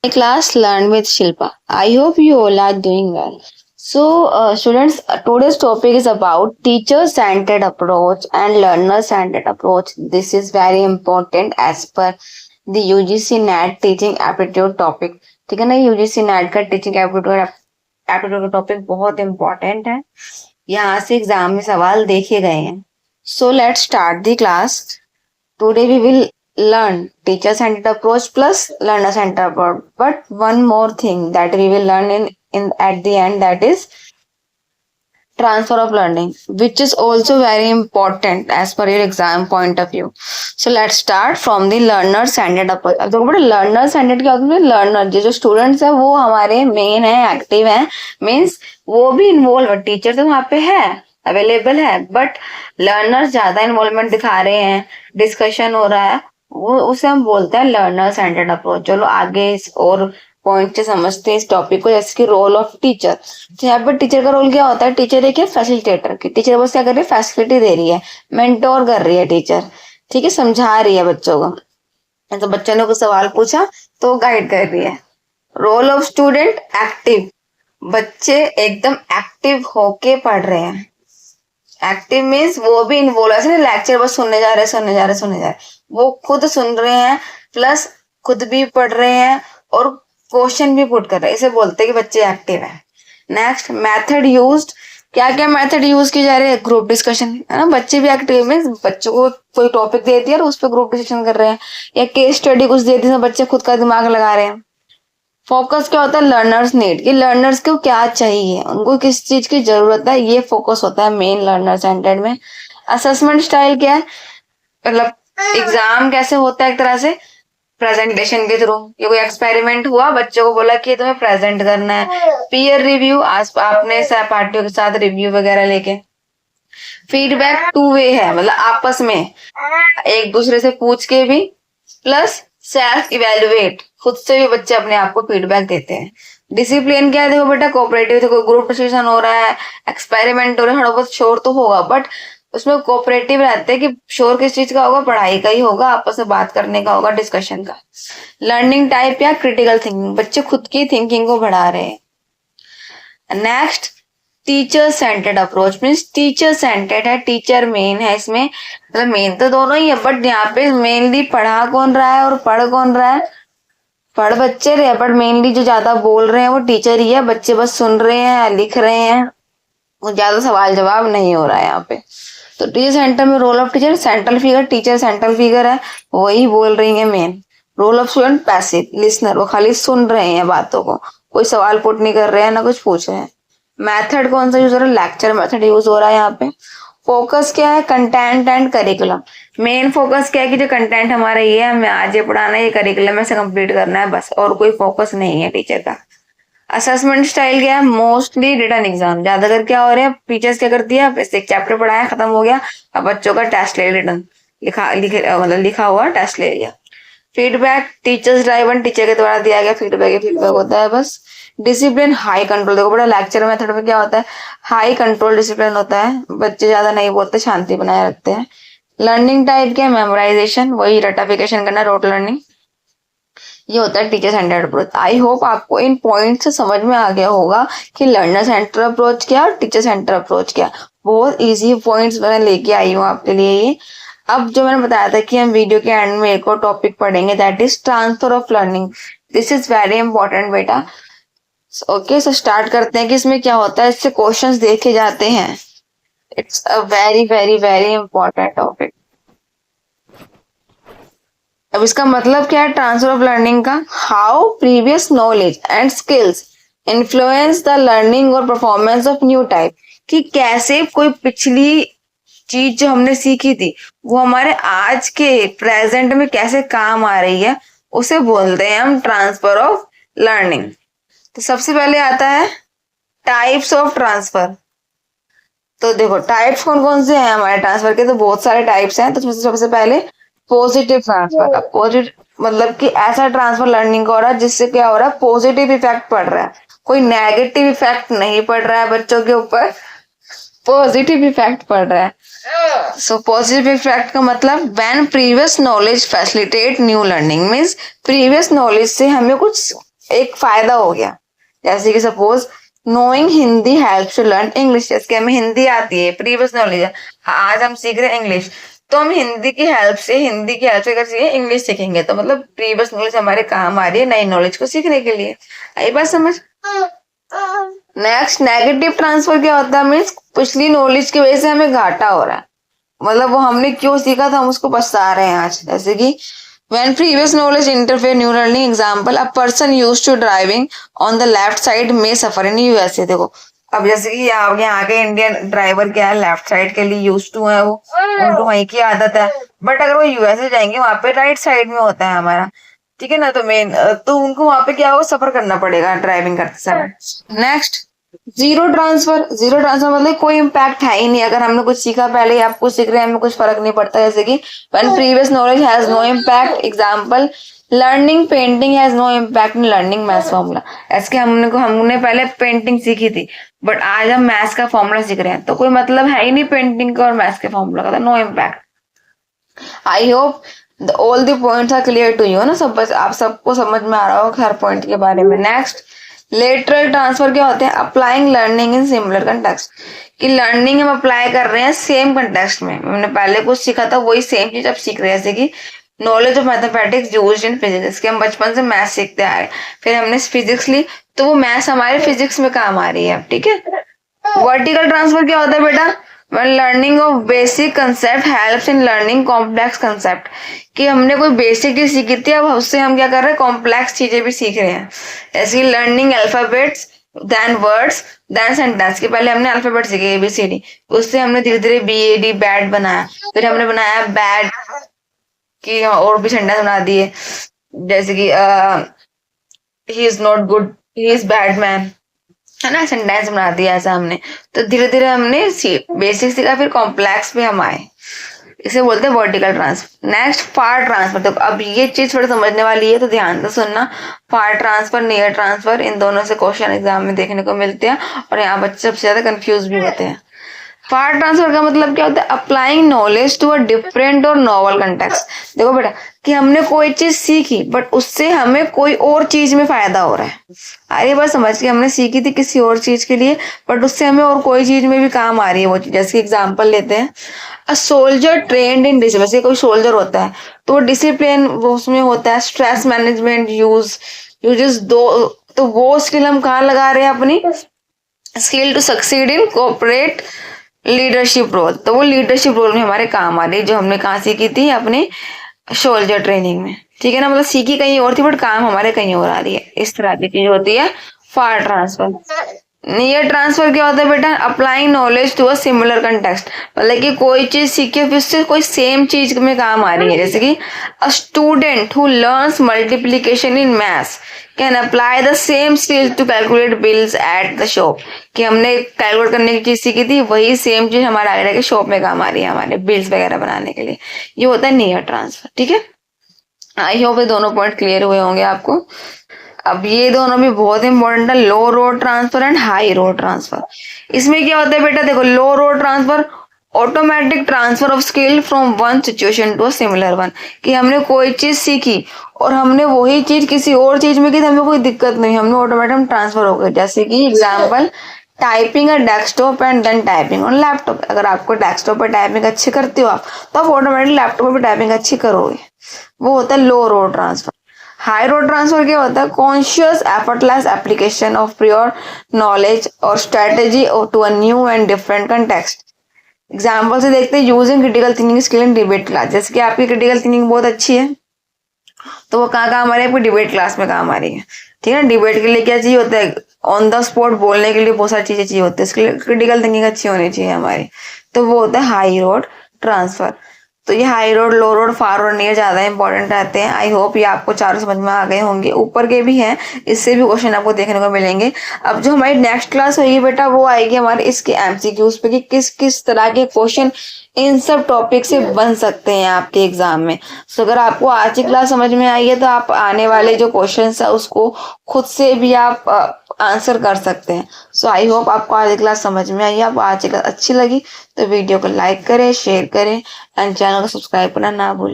Class Learn with Shilpa. I hope you all are doing well. So, students, today's topic is about teacher-centered approach and learner-centered approach. This is very important as per the UGC NET teaching aptitude topic. ठीक है ना, UGC NET का teaching aptitude का topic बहुत important है. यहाँ से exam में सवाल देखे गए हैं. So let's start the class. Today we will learn teacher-centered approach plus learner-centered approach. But one more thing that we will learn in at the end, that is transfer of learning, which is also very important as per your exam point of view. So let's start from the learner-centered approach. अब देखो बेटा learner-centered क्या होता है? Learner जो students है वो हमारे मेन है, एक्टिव है, मीन्स वो भी इन्वॉल्व है. टीचर तो वहाँ पे है, अवेलेबल है, बट लर्नर्स ज्यादा इन्वॉल्वमेंट दिखा रहे हैं, डिस्कशन हो रहा है, वो उसे हम बोलते हैं लर्नर सेंटर्ड अप्रोच. चलो आगे इस और पॉइंट से समझते हैं इस टॉपिक को. जैसे कि रोल ऑफ टीचर. तो यहाँ पर टीचर का रोल क्या होता है? टीचर एक फैसिलिटेटर की. टीचर बस क्या कर रही है? फैसिलिटी दे रही है, मेंटोर कर रही है टीचर. ठीक है, समझा रही है बच्चों को. तो बच्चों ने कुछ सवाल पूछा तो गाइड कर रही है. Role of student active. बच्चे एकदम एक्टिव होके पढ़ रहे हैं. एक्टिव मीन्स वो भी इन्वॉल्व, ऐसे नहीं लेक्चर बस सुनने जा रहे, वो खुद सुन रहे हैं, प्लस खुद भी पढ़ रहे हैं और क्वेश्चन भी पुट कर रहे हैं. इसे बोलते हैं कि बच्चे एक्टिव है. Next, method used. क्या क्या मेथड यूज किए जा रहे हैं? ग्रुप डिस्कशन, है ना. बच्चे भी एक्टिव मीन्स बच्चों को कोई टॉपिक दे दिया और उस पर ग्रुप डिस्कशन कर रहे हैं, या केस स्टडी कुछ दे दी, बच्चे खुद का दिमाग लगा रहे हैं. फोकस क्या होता है? लर्नर्स नीड, कि लर्नर्स को क्या चाहिए, उनको किस चीज की जरूरत है, ये फोकस होता है मेन लर्नर सेंटर्ड में. असेसमेंट स्टाइल क्या है? मतलब एग्जाम कैसे होता है? एक तरह से प्रेजेंटेशन के थ्रू. ये कोई एक्सपेरिमेंट हुआ, बच्चों को बोला कि तुम्हें प्रेजेंट करना है. पीयर रिव्यू, आपने सहपाठियों के साथ रिव्यू वगैरह लेके. फीडबैक टू वे है, मतलब आपस में एक दूसरे से पूछ के भी, प्लस सेल्फ इवेल्युएट, खुद से भी बच्चे अपने आप को फीडबैक देते हैं. डिसिप्लिन क्या है? देखो बेटा, कोऑपरेटिव, देखो ग्रुप डिस्कशन हो रहा है, एक्सपेरिमेंट हो रहा है, थोड़ा बहुत शोर तो होगा, बट उसमें कोऑपरेटिव रहते हैं. कि शोर किस चीज का होगा? पढ़ाई का ही होगा, आपस में बात करने का होगा, डिस्कशन का. लर्निंग टाइप या क्रिटिकल थिंकिंग, बच्चे खुद की थिंकिंग को बढ़ा रहे हैं. Next, teacher centred approach means teacher centred है, टीचर मेन है इसमें. मतलब मेन तो दोनों ही है, बट यहाँ पे मेनली पढ़ा कौन रहा है और पढ़ कौन रहा है? पढ़ बच्चे रहे, बट मेनली जो ज्यादा बोल रहे हैं वो टीचर ही है. बच्चे बस सुन रहे हैं, लिख रहे हैं, वो ज्यादा सवाल जवाब नहीं हो रहा है यहाँ पे. तो टीचर सेंटर में role of teacher central figure, teacher central figure है, वही बोल रही है main. Role of student passive listener, वो खाली सुन रहे हैं बातों को, कोई सवाल पुट नहीं कर रहे हैं, ना कुछ पूछ रहे हैं. मेथड कौन सा यूज हो रहा है? लेक्चर मेथड यूज हो रहा है यहाँ पे. फोकस क्या है? Content and curriculum. Main focus क्या है? कि जो कंटेंट हमारा ये है, हमें आज ये पढ़ाना है, ये करिकुलम में से कंप्लीट करना है, बस, और कोई फोकस नहीं है टीचर का. असेसमेंट स्टाइल क्या है? Mostly written exam. ज्यादातर क्या हो रहा है? टीचर्स क्या करती है? एक चैप्टर पढ़ाया, खत्म हो गया, अब बच्चों का टेस्ट ले, रिटन लिखा हुआ टेस्ट ले लिया. फीडबैक, टीचर्स ड्राइवन, टीचर के द्वारा दिया गया फीडबैक होता है बस. Discipline, high control. देखो बड़ा लेक्चर मेथड में क्या होता है? हाई कंट्रोल डिसिप्लिन होता है, बच्चे ज्यादा नहीं बोलते, शांति बनाए रखते हैं. लर्निंग टाइप क्या है? मेमोराइजेशन, वही रटाफिकेशन करना, रोट लर्निंग. ये होता है teacher centred approach. I hope आपको इन पॉइंट से समझ में आ गया होगा कि लर्नर सेंटर अप्रोच क्या और टीचर सेंटर अप्रोच क्या. बहुत इजी पॉइंट्स मैंने लेके आई हूँ आपके लिए ये. अब जो मैंने बताया था कि हम वीडियो के एंड में एक और टॉपिक पढ़ेंगे, that is transfer of learning. This is very important बेटा. ओके, सो स्टार्ट करते हैं कि इसमें क्या होता है. इससे क्वेश्चंस देखे जाते हैं. It's a very very very important topic. अब इसका मतलब क्या है ट्रांसफर ऑफ लर्निंग का? How previous knowledge and skills influence the learning और परफॉर्मेंस ऑफ न्यू टाइप. कि कैसे कोई पिछली चीज जो हमने सीखी थी वो हमारे आज के प्रेजेंट में कैसे काम आ रही है, उसे बोलते हैं हम ट्रांसफर ऑफ लर्निंग. तो सबसे पहले आता है टाइप्स ऑफ ट्रांसफर. तो देखो टाइप्स कौन कौन से हैं हमारे ट्रांसफर के? तो बहुत सारे टाइप्स हैं. तो सबसे पहले पॉजिटिव ट्रांसफर. अब पॉजिटिव मतलब कि ऐसा ट्रांसफर लर्निंग का हो रहा है जिससे क्या हो रहा है? पॉजिटिव इफेक्ट पड़ रहा है, कोई नेगेटिव इफेक्ट नहीं पड़ रहा है बच्चों के ऊपर, पॉजिटिव इफेक्ट पड़ रहा है. सो पॉजिटिव इफेक्ट का मतलब when previous knowledge facilitate new learning means previous knowledge से हमें कुछ एक फायदा हो गया। जैसे कि suppose knowing Hindi helps to learn English, जैसे हमें हिंदी आती है, प्रीवियस नॉलेज है, आज हम सीख रहे हैं इंग्लिश, तो हम हिंदी की हेल्प से अगर सीखे इंग्लिश सीखेंगे तो मतलब प्रीवियस नॉलेज हमारे काम आ रही है नई नॉलेज को सीखने के लिए। आई बात समझ। नेक्स्ट नेगेटिव ट्रांसफर क्या होता है, मीन्स पिछली नॉलेज की वजह से हमें घाटा हो रहा है, मतलब वो हमने क्यों सीखा था हम उसको पछता रहे हैं आज। जैसे कि when previous knowledge interfere new learning, example a person used to driving on the left side may suffer in USA। देखो अब जैसे कि यहाँ के इंडियन ड्राइवर क्या है, लेफ्ट साइड के लिए यूज टू है, वो उनको वहीं की आदत है, बट अगर वो यूएसए जाएंगे वहां पे राइट साइड में होता है हमारा, ठीक है ना, तो मेन तो उनको वहां पे क्या हो सफर करना पड़ेगा ड्राइविंग करते समय। नेक्स्ट जीरो ट्रांसफर मतलब कोई इम्पैक्ट है ही नहीं, अगर हमने कुछ सीखा पहले ही आप कुछ सीख रहे हैं हमें कुछ फर्क नहीं पड़ता। जैसे कि when previous knowledge has no impact, example learning painting has no impact in learning maths formula. ऐसे हमने पहले पेंटिंग सीखी थी बट आज हम मैथ्स का फॉर्मूला सीख रहे हैं, तो कोई मतलब है ही नहीं पेंटिंग का और मैथ्स के फॉर्मूला का, no impact. I hope all the points are clear to you ना, सब बस आप सबको समझ में आ रहा हो हर पॉइंट के बारे में। नेक्स्ट लेटरल ट्रांसफर क्या होते हैं, applying learning in similar context, कि लर्निंग हम अप्लाई कर रहे हैं सेम कंटेक्स्ट में, हमने पहले कुछ सीखा था वही सेम चीज अब सीख रहे हैं। जैसे कि knowledge of mathematics used in physics, कि हम बचपन से मैथ सीखते आ रहे हैं, फिर हमने फिजिक्स ली तो वो मैथ्स हमारे फिजिक्स में काम आ रही है, ठीक है। वर्टिकल ट्रांसफर क्या होता है बेटा, when learning of basic concept helps in learning complex concept, कि हमने कोई बेसिक चीज सीखी थी अब उससे हम क्या कर रहे हैं कॉम्प्लेक्स चीजें भी सीख रहे हैं। ऐसे learning alphabets then words then sentence, के पहले हमने अल्फाबेट सीखे ABCD, उससे हमने धीरे धीरे BAD बैड बनाया, फिर हमने बनाया बैड की और भी सेंटेंस बना दिए, जैसे कि he is not good he is bad man, है ना, सेंटेंस बना दिया ऐसा हमने। तो धीरे धीरे हमने बेसिक सीखा फिर कॉम्प्लेक्स पे हम आए, इसे बोलते हैं वर्टिकल ट्रांसफर। नेक्स्ट फार ट्रांसफर, तो अब ये चीज थोड़ी समझने वाली है तो ध्यान से सुनना। फार ट्रांसफर नियर ट्रांसफर इन दोनों से क्वेश्चन एग्जाम में देखने को मिलते हैं और यहाँ बच्चे सबसे ज्यादा कंफ्यूज भी होते हैं। फार ट्रांसफर का मतलब क्या होता है, applying knowledge to a different और नॉवल कंटेक्स्ट। देखो बेटा कि हमने कोई चीज सीखी बट उससे हमें कोई और चीज में फायदा हो रहा है, अरे बस समझ के हमने सीखी थी किसी और चीज के लिए बट उससे हमें और कोई चीज में भी काम आ रही है वो चीज। जैसे एग्जांपल लेते हैं, a soldier trend in discipline, जैसे कोई सोल्जर होता है तो वो डिसिप्लिन वो उसमें होता है, स्ट्रेस मैनेजमेंट यूजेस दो, तो वो स्किल हम कहाँ लगा रहे हैं अपनी skill to succeed in corporate leadership role, तो वो लीडरशिप रोल में हमारे काम आ रही है जो हमने कहाँ सीखी थी अपने सोल्जर ट्रेनिंग में, ठीक है ना, मतलब सीखी कहीं और थी बट काम हमारे कहीं और आ रही है, इस तरह की चीज होती है फार ट्रांसफर। नियर ट्रांसफर क्या होता है बेटा, applying knowledge to a similar context, मतलब कि कोई चीज सीखी फिर उससे कोई सेम चीज में काम आ रही है। जैसे कि a student who learns multiplication in maths can apply the same skills to calculate bills at the shop, कि हमने कैलकुलेट करने की चीज सीखी थी वही सेम चीज हमारे आगे के शॉप में काम आ रही है हमारे बिल्स वगैरह बनाने के लिए, ये होता है नियर ट्रांसफर, ठीक है। आई होप ये दोनों पॉइंट क्लियर हुए होंगे आपको। अब ये दोनों भी बहुत इंपॉर्टेंट है, low road transfer and high road transfer. इसमें क्या होता है बेटा, देखो low road transfer automatic transfer of skill from one situation to a similar one, कि हमने कोई चीज सीखी और हमने वही चीज किसी और चीज में की तो हमें कोई दिक्कत नहीं, हमने ऑटोमेटिक ट्रांसफर हो गए। जैसे कि example typing a desktop and then typing on laptop, अगर आपको डेस्कटॉप पर टाइपिंग अच्छी करते हो आप तो आप ऑटोमेटिक लैपटॉप पर टाइपिंग अच्छी करोगे, वो होता है low road transfer. High road transfer क्या होता है, conscious effortless application of pure knowledge और strategy to a new and different context. Example से देखते हैं, using critical thinking skill in debate class, जैसे कि आपकी क्रिटिकल थिंकिंग बहुत अच्छी है तो वो कहाँ काम आ रही है, आपकी डिबेट क्लास में काम आ रही है, ठीक है ना। डिबेट के लिए क्या चाहिए होता है, ऑन द स्पॉट बोलने के लिए बहुत सारी चीजें चाहिए होती है, इसके लिए क्रिटिकल थिंकिंग अच्छी होनी चाहिए हमारी, तो वो होता है हाई रोड ट्रांसफर। तो ये हाई रोड लो रोड फार रोड नियर ज्यादा इंपॉर्टेंट रहते हैं। आई होप ये आपको चारों समझ में आ गए होंगे, ऊपर के भी हैं इससे भी क्वेश्चन आपको देखने को मिलेंगे। अब जो हमारी नेक्स्ट क्लास होगी बेटा वो आएगी हमारे इसके MCQs पे कि किस किस तरह के क्वेश्चन इन सब टॉपिक से बन सकते हैं आपके एग्जाम में। तो अगर आपको आज की क्लास समझ में आई है तो आप आने वाले जो क्वेश्चन है उसको खुद से भी आप आंसर कर सकते हैं। सो आई होप आपको आज की क्लास समझ में आई है, आपको आज की क्लास अच्छी लगी तो वीडियो को लाइक करें, शेयर करें एंड चैनल को सब्सक्राइब करना ना भूलें।